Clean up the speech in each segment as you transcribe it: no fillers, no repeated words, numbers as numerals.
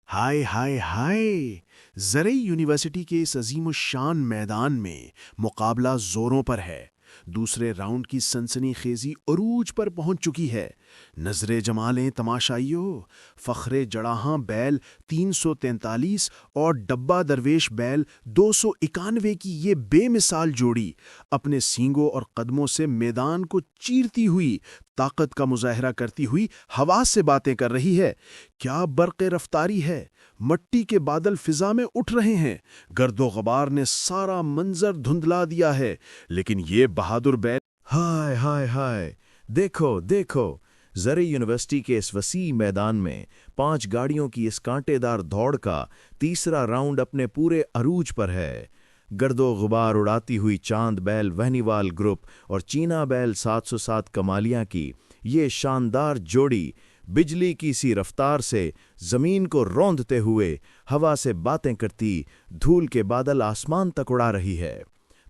ہائے ہائے ہائے! زرعی یونیورسٹی کے اس عظیم الشان میدان میں مقابلہ زوروں پر ہے۔ دوسرے راؤنڈ کی سنسنی خیزی عروج پر پہنچ چکی ہے۔ نظر جمالیں تماشائیو! فخر جڑاہاں بیل 343 اور ڈبہ درویش بیل 291 کی یہ بے مثال جوڑی اپنے سینگوں اور قدموں سے میدان کو چیرتی ہوئی، طاقت کا مظاہرہ کرتی ہوئی ہوا سے باتیں کر رہی ہے۔ کیا برق رفتاری ہے! مٹی کے بادل فضا میں اٹھ رہے ہیں، گرد و غبار نے سارا منظر دھندلا دیا ہے، لیکن یہ بہادر بیل ہائے ہائے ہائے! دیکھو دیکھو! زرعی یونیورسٹی کے اس وسیع میدان میں 5 گاڑیوں کی اس کانٹے دار دوڑ کا تیسرا راؤنڈ اپنے پورے عروج پر ہے۔ گرد و غبار اڑاتی ہوئی چاند بیل وہنیوال گروپ اور چینا بیل 707 کمالیاں کی یہ شاندار جوڑی بجلی کی سی رفتار سے زمین کو روندتے ہوئے ہوا سے باتیں کرتی دھول کے بادل آسمان تک اڑا رہی ہے۔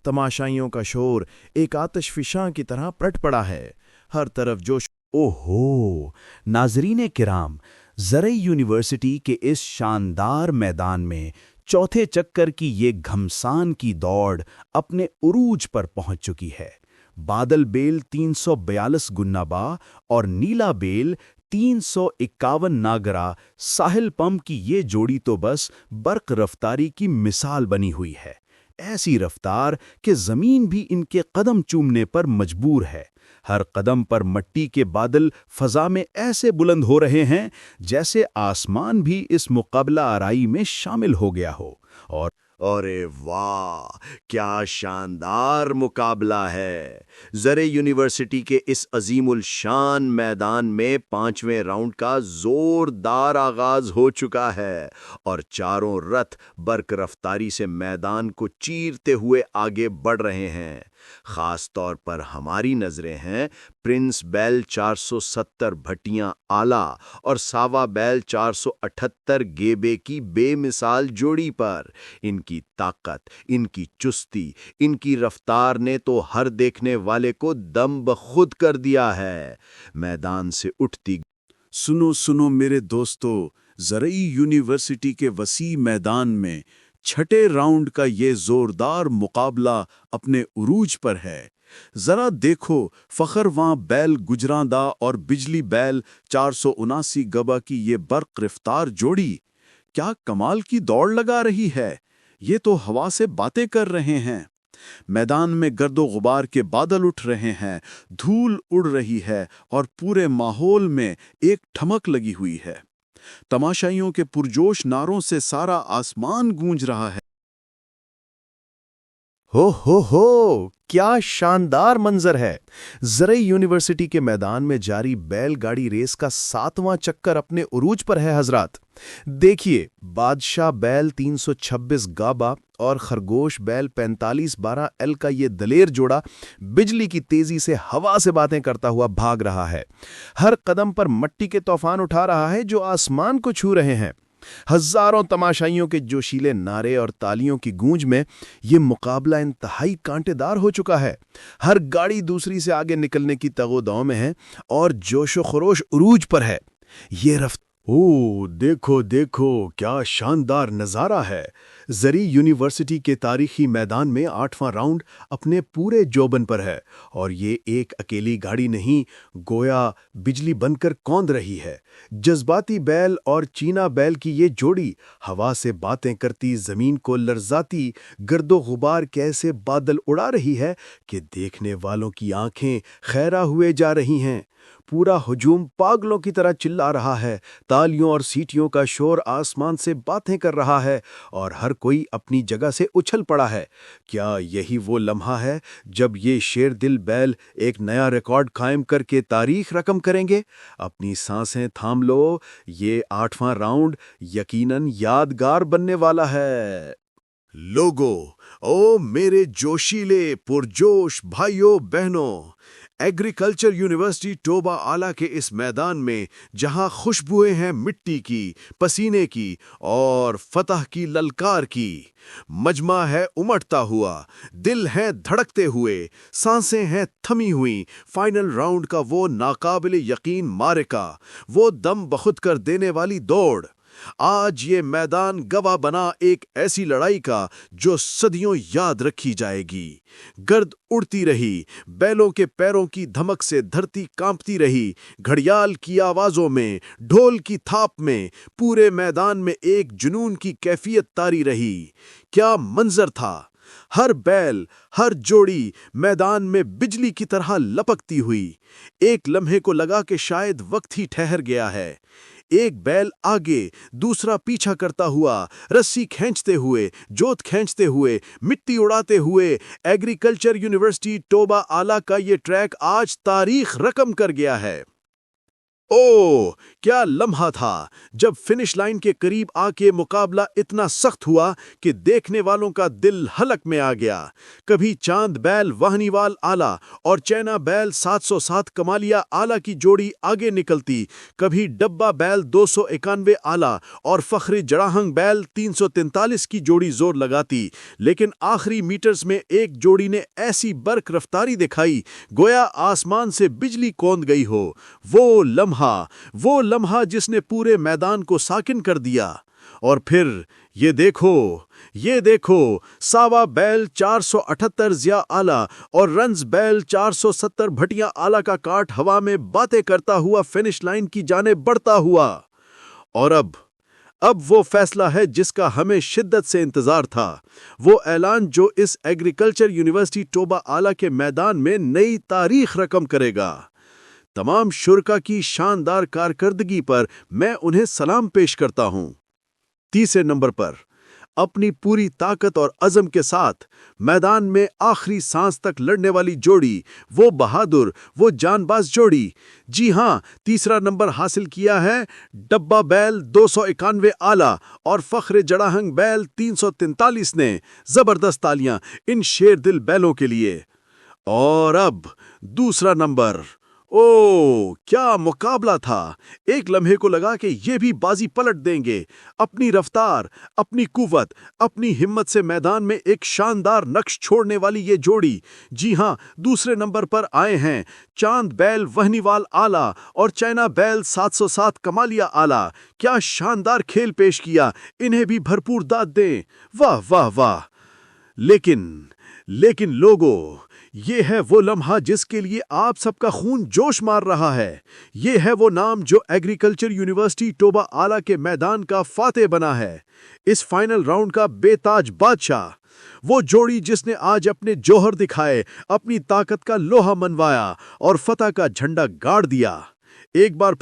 تماشائیوں کا شور ایک آتش فشاں کی طرح پلٹ پڑا ہے، ہر طرف جوش۔ اوہو! ناظرین کرام، زرعی یونیورسٹی کے اس شاندار میدان میں چوتھے چکر کی یہ گھمسان کی دوڑ اپنے عروج پر پہنچ چکی ہے۔ بادل بیل 342 گنابا اور نیلا بیل 351 ناگرا ساحل پمپ کی یہ جوڑی تو بس برق رفتاری کی مثال بنی ہوئی ہے۔ ایسی رفتار کہ زمین بھی ان کے قدم چومنے پر مجبور ہے۔ ہر قدم پر مٹی کے بادل فضا میں ایسے بلند ہو رہے ہیں جیسے آسمان بھی اس مقابلہ آرائی میں شامل ہو گیا ہو۔ اور ارے واہ! کیا شاندار مقابلہ ہے! زرعی یونیورسٹی کے اس عظیم الشان میدان میں 5ویں راؤنڈ کا زوردار آغاز ہو چکا ہے اور چاروں رتھ برق رفتاری سے میدان کو چیرتے ہوئے آگے بڑھ رہے ہیں۔ خاص طور پر ہماری نظریں ہیں پرنس بیل 470 بھٹیاں آلہ اور ساوا بیل 478 گیبے کی بے مثال جوڑی پر۔ ان کی طاقت، ان کی چستی، ان کی رفتار نے تو ہر دیکھنے والے کو دم بخود کر دیا ہے۔ میدان سے اٹھتی سنو سنو میرے دوستو! زرعی یونیورسٹی کے وسیع میدان میں چھٹے راؤنڈ کا یہ زوردار مقابلہ اپنے عروج پر ہے۔ ذرا دیکھو فخرواں بیل گجراندہ اور بجلی بیل 479 گبا کی یہ برق رفتار جوڑی کیا کمال کی دوڑ لگا رہی ہے! یہ تو ہوا سے باتیں کر رہے ہیں۔ میدان میں گرد و غبار کے بادل اٹھ رہے ہیں، دھول اڑ رہی ہے اور پورے ماحول میں ایک ٹھمک لگی ہوئی ہے۔ تماشائیوں کے پرجوش نعروں سے سارا آسمان گونج رہا ہے۔ ہو! کیا شاندار منظر ہے! زرعی یونیورسٹی کے میدان میں جاری بیل گاڑی ریس کا 7واں چکر اپنے عروج پر ہے حضرات۔ دیکھیے، بادشاہ بیل 326 گابا اور خرگوش بیل 4512 ایل کا یہ دلیر جوڑا بجلی کی تیزی سے ہوا سے باتیں کرتا ہوا بھاگ رہا ہے۔ ہر قدم پر مٹی کے طوفان اٹھا رہا ہے جو آسمان کو چھو رہے ہیں۔ ہزاروں تماشائیوں کے جوشیلے نعرے اور تالیوں کی گونج میں یہ مقابلہ انتہائی کانٹے دار ہو چکا ہے۔ ہر گاڑی دوسری سے آگے نکلنے کی تگو دو میں ہے اور جوش و خروش عروج پر ہے۔ یہ دیکھو دیکھو کیا شاندار نظارہ ہے! زرعی یونیورسٹی کے تاریخی میدان میں 8واں راؤنڈ اپنے پورے جوبن پر ہے اور یہ ایک اکیلی گاڑی نہیں، گویا بجلی بن کر کوند رہی ہے۔ جذباتی بیل اور چینا بیل کی یہ جوڑی ہوا سے باتیں کرتی زمین کو لرزاتی گرد و غبار کیسے بادل اڑا رہی ہے کہ دیکھنے والوں کی آنکھیں خیرہ ہوئے جا رہی ہیں۔ پورا ہجوم پاگلوں کی طرح چلا رہا ہے، تالیوں اور سیٹیوں کا شور آسمان سے باتیں کر رہا ہے اور ہر کوئی اپنی جگہ سے اچھل پڑا ہے۔ کیا یہی وہ لمحہ ہے جب یہ شیر دل بیل ایک نیا ریکارڈ قائم کر کے تاریخ رقم کریں گے؟ اپنی سانسیں تھام لو، یہ 8واں راؤنڈ یقیناً یادگار بننے والا ہے۔ لوگو، او میرے جوشیلے پرجوش بھائیوں بہنوں! ایگریکلچر یونیورسٹی ٹوبہ آلہ کے اس میدان میں جہاں خوشبوئیں ہیں مٹی کی، پسینے کی اور فتح کی للکار کی، مجمع ہے امٹتا ہوا، دل ہیں دھڑکتے ہوئے، سانسیں ہیں تھمی ہوئی۔ فائنل راؤنڈ کا وہ ناقابل یقین معرکہ، وہ دم بخود کر دینے والی دوڑ، آج یہ میدان گواہ بنا ایک ایسی لڑائی کا جو صدیوں یاد رکھی جائے گی۔ گرد اڑتی رہی، بیلوں کے پیروں کی دھمک سے دھرتی کانپتی رہی، گھڑیال کی آوازوں میں، ڈھول کی تھاپ میں، پورے میدان میں ایک جنون کی کیفیت طاری رہی۔ کیا منظر تھا! ہر بیل، ہر جوڑی میدان میں بجلی کی طرح لپکتی ہوئی۔ ایک لمحے کو لگا کہ شاید وقت ہی ٹھہر گیا ہے۔ ایک بیل آگے، دوسرا پیچھا کرتا ہوا، رسی کھینچتے ہوئے، جوت کھینچتے ہوئے، مٹی اڑاتے ہوئے۔ ایگریکلچر یونیورسٹی ٹوبہ آلہ کا یہ ٹریک آج تاریخ رقم کر گیا ہے۔ اوہ کیا لمحہ تھا جب فنش لائن کے قریب آ کے مقابلہ اتنا سخت ہوا کہ دیکھنے والوں کا دل حلق میں آ گیا۔ کبھی چاند بیل واہنیوال آلہ اور چینا بیل 707 کمالیہ آلہ کی جوڑی آگے نکلتی، کبھی ڈبہ بیل 291 آلہ اور فخر جڑاہنگ بیل 343 کی جوڑی زور لگاتی، لیکن آخری میٹرز میں ایک جوڑی نے ایسی برق رفتاری دکھائی گویا آسمان سے بجلی کوند گئی ہو۔ وہ لمحہ جس نے پورے میدان کو ساکن کر دیا۔ اور پھر یہ دیکھو ساوا بیل 478 ضیاء آلہ اور رنز بیل 470 بھٹیاں آلہ کا کاٹ ہوا میں باتیں کرتا ہوا فنش لائن کی جانب بڑھتا ہوا۔ اور اب وہ فیصلہ ہے جس کا ہمیں شدت سے انتظار تھا، وہ اعلان جو اس ایگریکلچر یونیورسٹی ٹوبہ آلہ کے میدان میں نئی تاریخ رقم کرے گا۔ تمام شرکا کی شاندار کارکردگی پر میں انہیں سلام پیش کرتا ہوں۔ تیسرے نمبر پر اپنی پوری طاقت اور عزم کے ساتھ میدان میں آخری سانس تک لڑنے والی جوڑی، وہ بہادر، وہ جان باز جوڑی۔ جی ہاں، تیسرا نمبر حاصل کیا ہے ڈبہ بیل 291 آلہ اور فخر جڑاہنگ بیل 343 نے۔ زبردست تالیاں ان شیر دل بیلوں کے لیے۔ اور اب دوسرا نمبر۔ اوہ کیا مقابلہ تھا! ایک لمحے کو لگا کہ یہ بھی بازی پلٹ دیں گے۔ اپنی رفتار، اپنی قوت، اپنی ہمت سے میدان میں ایک شاندار نقش چھوڑنے والی یہ جوڑی، جی ہاں، دوسرے نمبر پر آئے ہیں چاند بیل واہنیوال آلہ اور چینا بیل 707 کمالیہ آلہ۔ کیا شاندار کھیل پیش کیا! انہیں بھی بھرپور داد دیں۔ واہ واہ واہ! لیکن لوگو، یہ ہے وہ لمحہ جس کے لیے آپ سب کا خون جوش مار رہا ہے۔ یہ ہے وہ نام جو ایگریکلچر یونیورسٹی ٹوبہ آلہ کے میدان کا فاتح بنا ہے، اس فائنل راؤنڈ کا بے تاج بادشاہ۔ وہ جوڑی جس نے آج اپنے جوہر دکھائے، اپنی طاقت کا لوہا منوایا اور فتح کا جھنڈا گاڑ دیا۔ ایک بار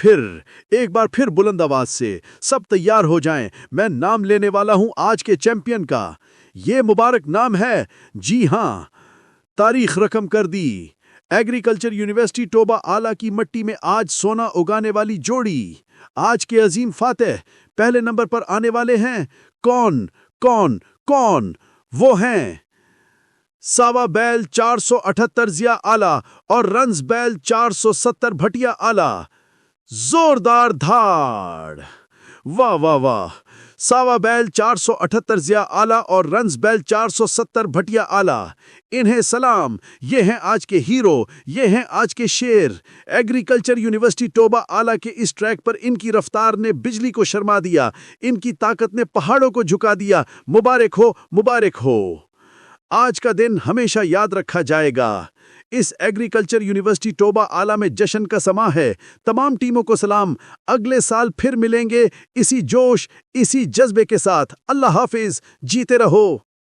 پھر بلند آواز سے سب تیار ہو جائیں، میں نام لینے والا ہوں آج کے چیمپئن کا۔ یہ مبارک نام ہے، جی ہاں، تاریخ رقم کر دی۔ ایگریکلچر یونیورسٹی ٹوبہ آلہ کی مٹی میں آج سونا اگانے والی جوڑی، آج کے عظیم فاتح پہلے نمبر پر آنے والے ہیں۔ کون؟ وہ ہیں ساوا بیل 478 ضیاء آلہ اور رنز بیل 470 بھٹیاں آلہ۔ زوردار دھاڑ! واہ واہ واہ! ساوا بیل 478 ضیاء آلہ اور رنز بیل 470 بھٹیاں آلہ، انہیں سلام۔ یہ ہیں آج کے ہیرو، یہ ہیں آج کے شیر۔ ایگریکلچر یونیورسٹی ٹوبہ آلہ کے اس ٹریک پر ان کی رفتار نے بجلی کو شرما دیا، ان کی طاقت نے پہاڑوں کو جھکا دیا۔ مبارک ہو! آج کا دن ہمیشہ یاد رکھا جائے گا۔ اس ایگریکلچر یونیورسٹی ٹوبہ آلہ میں جشن کا سماں ہے۔ تمام ٹیموں کو سلام۔ اگلے سال پھر ملیں گے اسی جوش، اسی جذبے کے ساتھ۔ اللہ حافظ، جیتے رہو۔